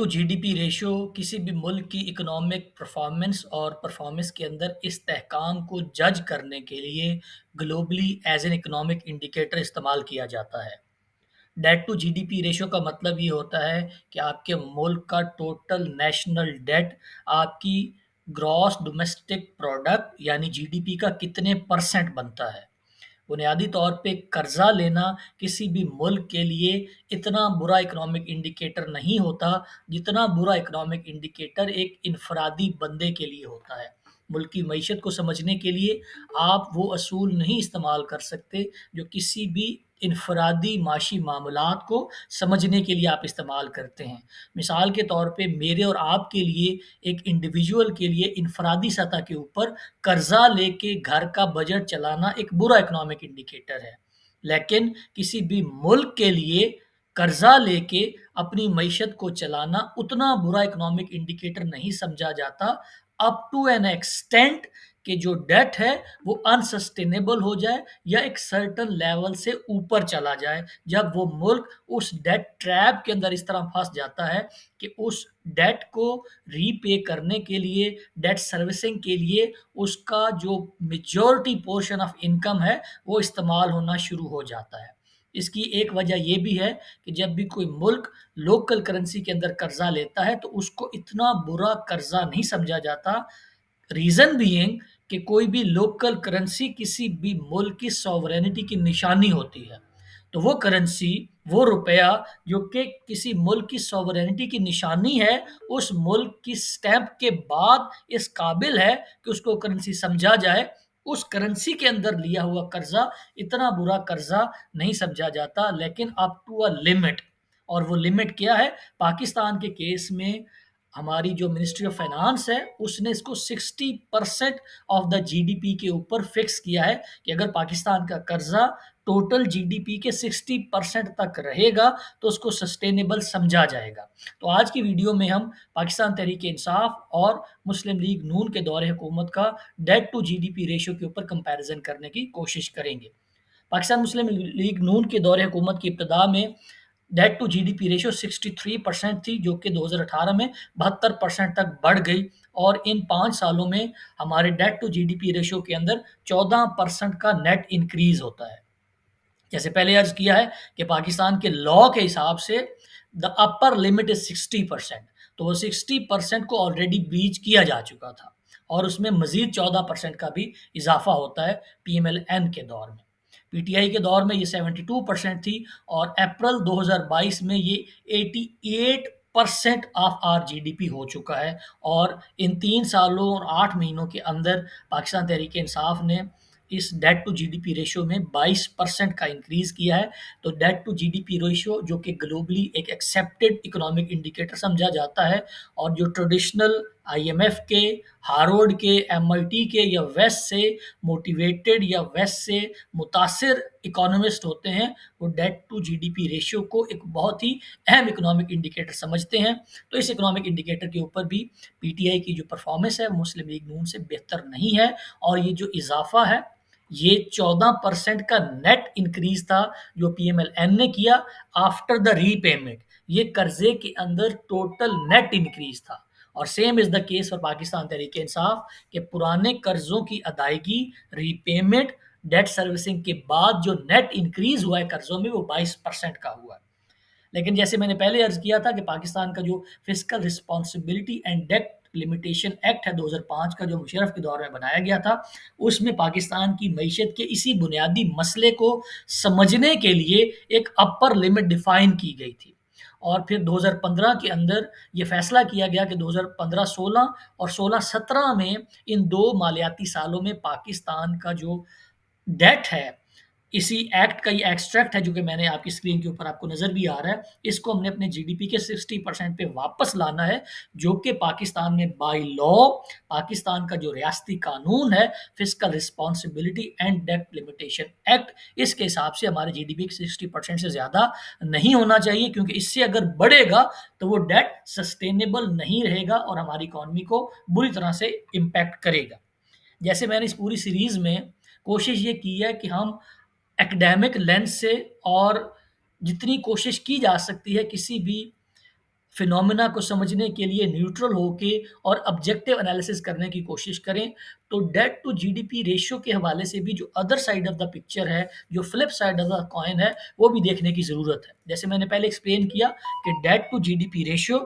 तो GDP ratio किसी भी मुल्क की इकोनॉमिक परफॉर्मेंस और परफॉर्मेंस के अंदर इस्तेहकाम को जज करने के लिए globally as an economic indicator इस्तेमाल किया जाता है। डेट टू जीडीपी रेशियो का मतलब ये होता है कि आपके मुल्क का टोटल नेशनल डेट आपकी ग्रॉस डोमेस्टिक प्रोडक्ट यानी जीडीपी का कितने परसेंट बनता है। बुनियादी तौर पे कर्ज़ा लेना किसी भी मुल्क के लिए इतना बुरा इकोनॉमिक इंडिकेटर नहीं होता, जितना बुरा इकोनॉमिक इंडिकेटर एक इनफरादी बंदे के लिए होता है। मुल्क की मईशत को समझने के लिए आप वो असूल नहीं इस्तेमाल कर सकते, जो किसी भी इनफरादी माशी मामलात को समझने के लिए आप इस्तेमाल करते हैं। मिसाल के तौर पे मेरे और आपके लिए, एक इंडिविजुअल के लिए इनफरादी सतह के ऊपर कर्जा लेके घर का बजट चलाना एक बुरा इकोनॉमिक इंडिकेटर है। लेकिन किसी भी मुल्क के लिए कर्जा लेके अपनी मईशत को चलाना उतना बुरा इकोनॉमिक इंडिकेटर नहीं समझा जाता, अप टू एन एक्सटेंट कि जो डेट है वो अनसस्टेनेबल हो जाए या एक सर्टन लेवल से ऊपर चला जाए। जब वो मुल्क उस डेट ट्रैप के अंदर इस तरह फंस जाता है कि उस डेट को रीपे करने के लिए, डेट सर्विसिंग के लिए उसका जो मेजॉरिटी पोर्शन ऑफ इनकम है वो इस्तेमाल होना शुरू हो जाता है। इसकी एक वजह ये भी है कि जब भी कोई मुल्क लोकल करेंसी के अंदर कर्जा लेता है तो उसको इतना बुरा कर्जा नहीं समझा जाता। रीज़न बीइंग कि कोई भी लोकल करेंसी किसी भी मुल्क की सॉवरेनिटी की निशानी होती है। तो वो करेंसी, वो रुपया जो कि किसी मुल्क की सॉवरेनिटी की निशानी है, उस मुल्क की स्टैम्प के बाद इस काबिल है कि उसको करेंसी समझा जाए। उस करेंसी के अंदर लिया हुआ कर्ज़ा इतना बुरा कर्ज़ा नहीं समझा जाता, लेकिन अप टू अ लिमिट। और वो लिमिट क्या है? पाकिस्तान के केस में हमारी जो मिनिस्ट्री ऑफ फाइनेंस है, उसने इसको 60% ऑफ द जीडीपी के ऊपर फिक्स किया है कि अगर पाकिस्तान का कर्जा टोटल जीडीपी के 60% तक रहेगा तो उसको सस्टेनेबल समझा जाएगा। तो आज की वीडियो में हम पाकिस्तान तहरीक इंसाफ और मुस्लिम लीग नून के दौर हुकूमत का डेट टू जीडीपी रेशियो के ऊपर कंपैरिजन करने की कोशिश करेंगे। पाकिस्तान मुस्लिम लीग नून के दौर हुकूमत की इब्तदा में डेट टू जीडीपी रेशियो 63% थी, जो कि 2018 में 72% तक बढ़ गई। और इन 5 सालों में हमारे डेट टू जीडीपी रेशियो के अंदर 14% का नेट इंक्रीज़ होता है। जैसे पहले अर्ज़ किया है कि पाकिस्तान के लॉ के हिसाब से द अपर लिमिट इज़ 60%, तो वो 60% को ऑलरेडी ब्रीच किया जा चुका था और उसमें मज़ीद 14% का भी इज़ाफ़ा होता है पीएमएल-एन के दौर में। पीटीआई के दौर में ये 72% थी और अप्रैल 2022 में ये 88% ऑफ आवर जीडीपी हो चुका है। और इन 3 सालों और 8 महीनों के अंदर पाकिस्तान तहरीक इंसाफ ने इस डेट टू जीडीपी रेशियो में 22% का इंक्रीज़ किया है। तो डेट टू जीडीपी रेशियो, जो कि ग्लोबली एक एक्सेप्टेड इकोनॉमिक इंडिकेटर समझा जाता है और जो ट्रेडिशनल आईएमएफ के, हार्वर्ड के, एमआईटी के या वेस्ट से मोटिवेटेड या वेस्ट से मुतासिर इकोनॉमिस्ट होते हैं, वो डेट टू जीडीपी रेशियो को एक बहुत ही अहम इकोनॉमिक इंडिकेटर समझते हैं। तो इस इकोनॉमिक इंडिकेटर के ऊपर भी पीटीआई की जो परफॉर्मेंस है मुस्लिम लीग नून से बेहतर नहीं है। और ये जो इजाफा है, ये 14% का नेट इंक्रीज था जो पीएमएल-एन ने किया आफ्टर द रीपेमेंट। ये कर्जे के अंदर टोटल नेट इंक्रीज था। और same is the case for Pakistan Tehreek Insaf के पुराने कर्जों की अदायगी, रीपेमेंट, डेट सर्विसिंग के बाद जो नेट इंक्रीज हुआ है कर्जों में, वो 22% का हुआ है। लेकिन जैसे मैंने पहले अर्ज किया था कि पाकिस्तान का जो fiscal responsibility and debt limitation act है 2005 का, जो मुशर्रफ के दौर में बनाया गया था, उसमें पाकिस्तान की मईशत के इसी बुनियादी मसले को समझने के लिए एक अपर लिमिट डिफाइन की गई थी। और फिर 2015 के अंदर ये फैसला किया गया कि 2015-16 और 16-17 में इन दो मालियाती सालों में पाकिस्तान का जो डेट है, इसी एक्ट का ये एक्सट्रैक्ट है जो कि मैंने आपकी स्क्रीन के ऊपर आपको नज़र भी आ रहा है, इसको हमने अपने जीडीपी के 60% पे वापस लाना है, जो कि पाकिस्तान में बाय लॉ, पाकिस्तान का जो रियासती कानून है, fiscal responsibility and debt limitation act, इसके हिसाब से हमारे जीडीपी के 60% से ज़्यादा नहीं होना चाहिए, क्योंकि इससे अगर बढ़ेगा तो वो डेट सस्टेनेबल नहीं रहेगा और हमारी इकॉनमी को बुरी तरह से इम्पैक्ट करेगा। जैसे मैंने इस पूरी सीरीज़ में कोशिश ये की है कि हम एकेडमिक लेंस से और जितनी कोशिश की जा सकती है किसी भी फिनोमेना को समझने के लिए न्यूट्रल होके और ऑब्जेक्टिव एनालिसिस करने की कोशिश करें, तो डेट टू जीडीपी रेशियो के हवाले से भी जो other side of the picture है, जो flip side of the coin है, वो भी देखने की ज़रूरत है। जैसे मैंने पहले एक्सप्लेन किया कि debt to GDP ratio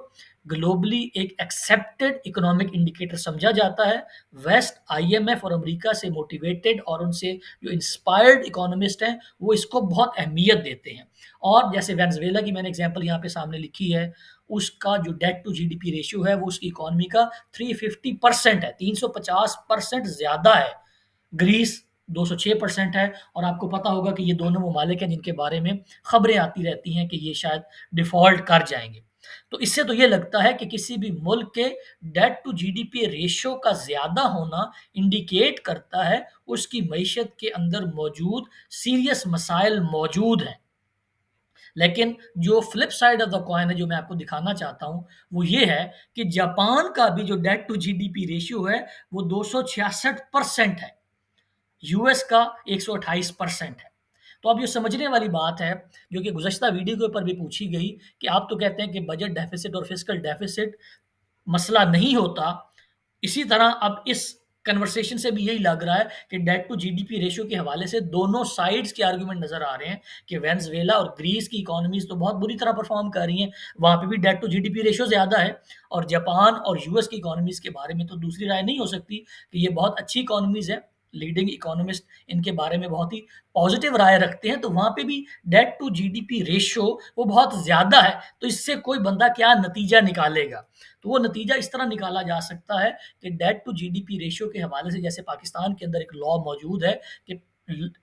globally एक एक्सेप्टेड इकोनॉमिक इंडिकेटर समझा जाता है। वेस्ट, आईएमएफ और अमेरिका से मोटिवेटेड और उनसे जो इंस्पायर्ड इकोनॉमिस्ट हैं, वो इसको बहुत अहमियत देते हैं। और जैसे वेनेजुएला की मैंने एग्जांपल यहाँ पे सामने लिखी है, उसका जो डेट टू जीडीपी रेशियो है वो उसकी इकोनॉमी का 350% है, 350% ज़्यादा है। ग्रीस 206% है और आपको पता होगा कि ये दोनों ममालिक हैं जिनके बारे में खबरें आती रहती हैं कि ये शायद डिफ़ॉल्ट कर जाएँगे। तो इससे तो ये लगता है कि किसी भी मुल्क के डेट टू जीडीपी रेशियो का ज़्यादा होना इंडिकेट करता है उसकी मईशत के अंदर मौजूद सीरियस मसाइल मौजूद हैं। लेकिन जो flip side of the coin है जो मैं आपको दिखाना चाहता हूँ, वो ये है कि जापान का भी जो डेट टू जीडीपी रेशियो है, वो 266% है। यूएस का 128% है। तो अब ये समझने वाली बात है, जो कि गुज़श्ता वीडियो के ऊपर भी पूछी गई कि आप तो कहते हैं कि बजट डेफ़िसिट और फ़िस्कल डेफ़िसिट मसला नहीं होता। इसी तरह अब इस कन्वर्सेशन से भी यही लग रहा है कि डेट टू जीडीपी रेशियो के हवाले से दोनों साइड्स के आर्गुमेंट नज़र आ रहे हैं कि वेनेजुएला और ग्रीस की इकोनॉमीज़ तो बहुत बुरी तरह परफ़ॉर्म कर रही हैं, वहाँ पे भी डेट टू जीडीपी रेशियो ज़्यादा है और जापान और यूएस की इकोनॉमीज़ के बारे में तो दूसरी राय नहीं हो सकती कि ये बहुत अच्छी इकोनॉमीज़ हैं। लीडिंग इकोनॉमिस्ट इनके बारे में बहुत ही पॉज़िटिव राय रखते हैं, तो वहाँ पे भी डेट टू जीडीपी रेशियो वो बहुत ज़्यादा है, तो इससे कोई बंदा क्या नतीजा निकालेगा? तो वो नतीजा इस तरह निकाला जा सकता है कि डेट टू जीडीपी रेशियो के हवाले से जैसे पाकिस्तान के अंदर एक लॉ मौजूद है कि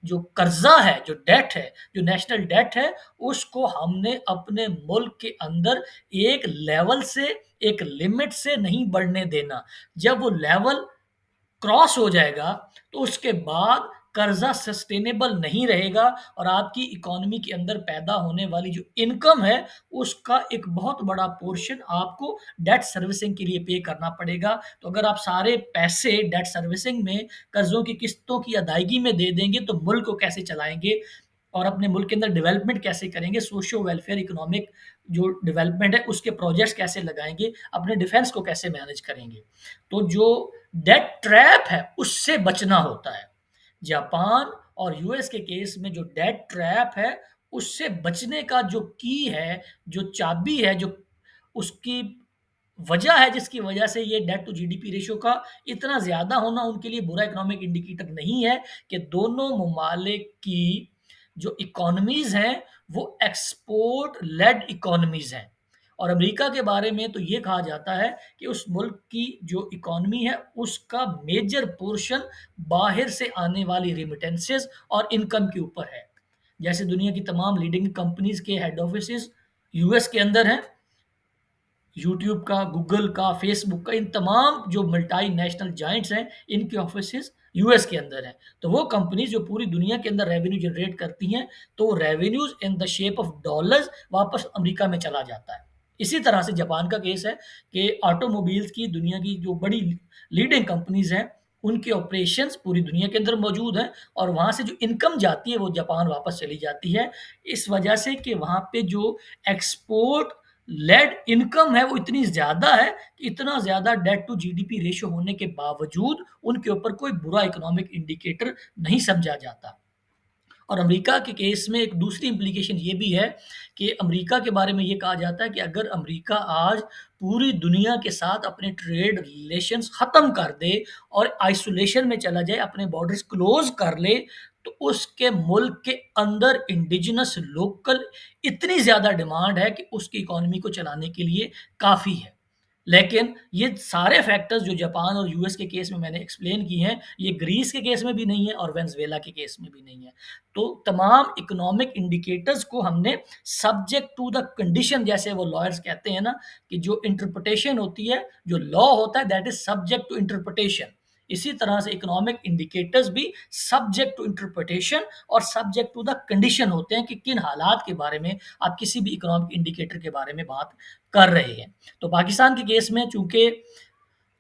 जो कर्जा है, जो डेट है, जो नेशनल डेट है, उसको हमने अपने मुल्क के अंदर एक लेवल से, एक लिमिट से नहीं बढ़ने देना। जब वो लेवल क्रॉस हो जाएगा, तो उसके बाद कर्ज़ा सस्टेनेबल नहीं रहेगा और आपकी इकोनॉमी के अंदर पैदा होने वाली जो इनकम है, उसका एक बहुत बड़ा पोर्शन आपको डेट सर्विसिंग के लिए पे करना पड़ेगा। तो अगर आप सारे पैसे डेट सर्विसिंग में, कर्ज़ों की किस्तों की अदायगी में दे देंगे, तो मुल्क को कैसे चलाएँगे और अपने मुल्क के अंदर डेवलपमेंट कैसे करेंगे, सोशियो वेलफेयर इकोनॉमिक जो डेवलपमेंट है, उसके प्रोजेक्ट्स कैसे लगाएँगे, अपने डिफेंस को कैसे मैनेज करेंगे। तो जो डेट ट्रैप है, उससे बचना होता है। जापान और यूएस के केस में जो डेट ट्रैप है, उससे बचने का जो की है, जो चाबी है, जो उसकी वजह है जिसकी वजह से ये डेट टू जीडीपी रेशियो का इतना ज़्यादा होना उनके लिए बुरा इकोनॉमिक इंडिकेटर नहीं है कि दोनों ममालिक की जो इकोनॉमीज़ हैं, वो एक्सपोर्ट लेड इकोनॉमीज़ हैं। और अमेरिका के बारे में तो ये कहा जाता है कि उस मुल्क की जो इकोनॉमी है, उसका मेजर पोर्शन बाहर से आने वाली रेमिटेंसेस और इनकम के ऊपर है। जैसे दुनिया की तमाम लीडिंग कंपनीज़ के हेड ऑफिसेज़ यूएस के अंदर हैं, यूट्यूब का, गूगल का, फेसबुक का, इन तमाम जो मल्टीनेशनल जायंट्स हैं, इनके ऑफिसेज़ यूएस के अंदर हैं। तो वो कंपनीज़ जो पूरी दुनिया के अंदर रेवेन्यू जनरेट करती हैं, तो वो revenues in the shape of dollars वापस अमेरिका में चला जाता है। इसी तरह से जापान का केस है कि ऑटोमोबाइल्स की दुनिया की जो बड़ी लीडिंग कंपनीज़ हैं, उनके ऑपरेशंस पूरी दुनिया के अंदर मौजूद हैं और वहाँ से जो इनकम जाती है, वो जापान वापस चली जाती है। इस वजह से कि वहाँ पे जो एक्सपोर्ट लेड इनकम है वो इतनी ज़्यादा है कि इतना ज़्यादा डेट टू जीडीपी रेशियो होने के बावजूद उनके ऊपर कोई बुरा इकोनॉमिक इंडिकेटर नहीं समझा जाता। और अमेरिका के केस में एक दूसरी इम्प्लीकेशन ये भी है कि अमेरिका के बारे में ये कहा जाता है कि अगर अमेरिका आज पूरी दुनिया के साथ अपने ट्रेड रिलेशंस ख़त्म कर दे और आइसोलेशन में चला जाए, अपने बॉर्डर्स क्लोज़ कर ले, तो उसके मुल्क के अंदर इंडिजिनस लोकल इतनी ज़्यादा डिमांड है कि उसकी इकोनॉमी को चलाने के लिए काफ़ी है। लेकिन ये सारे फैक्टर्स जो जापान और यूएस के केस में मैंने एक्सप्लेन की हैं, ये ग्रीस के केस में भी नहीं है और वेनेजुएला के केस में भी नहीं है। तो तमाम इकोनॉमिक इंडिकेटर्स को हमने सब्जेक्ट टू द कंडीशन, जैसे वो लॉयर्स कहते हैं ना, कि जो इंटरप्रिटेशन होती है, जो लॉ होता है, that is subject to interpretation. इसी तरह से इकोनॉमिक इंडिकेटर्स भी सब्जेक्ट टू इंटरप्रिटेशन और सब्जेक्ट टू द कंडीशन होते हैं कि किन हालात के बारे में आप किसी भी इकोनॉमिक इंडिकेटर के बारे में बात कर रहे हैं। तो पाकिस्तान के केस में चूँकि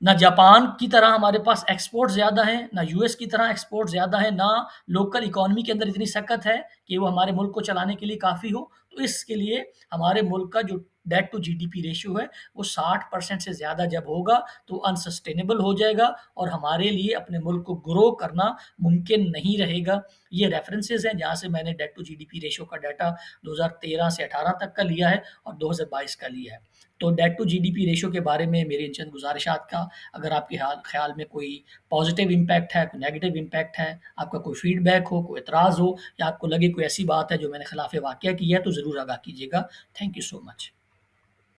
ना जापान की तरह हमारे पास एक्सपोर्ट ज़्यादा है, ना यूएस की तरह एक्सपोर्ट ज़्यादा है, ना लोकल इकोनॉमी के अंदर इतनी सख्त है कि वो हमारे मुल्क को चलाने के लिए काफ़ी हो। तो इसके लिए हमारे मुल्क का जो डेट टू जीडीपी रेशियो है, वो 60% से ज़्यादा जब होगा, तो अनसस्टेनेबल हो जाएगा और हमारे लिए अपने मुल्क को ग्रो करना मुमकिन नहीं रहेगा। ये रेफरेंसेस हैं जहाँ से मैंने डेट टू जीडीपी रेशियो का डाटा 2013 से 18 तक का लिया है और 2022 का लिया है। तो डेट टू जीडीपी रेशियो के बारे में मेरी इन चंद गुज़ारिशात का अगर आपके ख़्याल में कोई पॉज़िटिव इम्पैक्ट है, कोई नेगेटिव इम्पैक्ट है, आपका कोई फ़ीडबैक हो, कोई एतराज़ हो या आपको लगे कोई ऐसी बात है जो मैंने खिलाफ़ वाक़या की है, तो ज़रूर आगाह कीजिएगा। Thank you so much.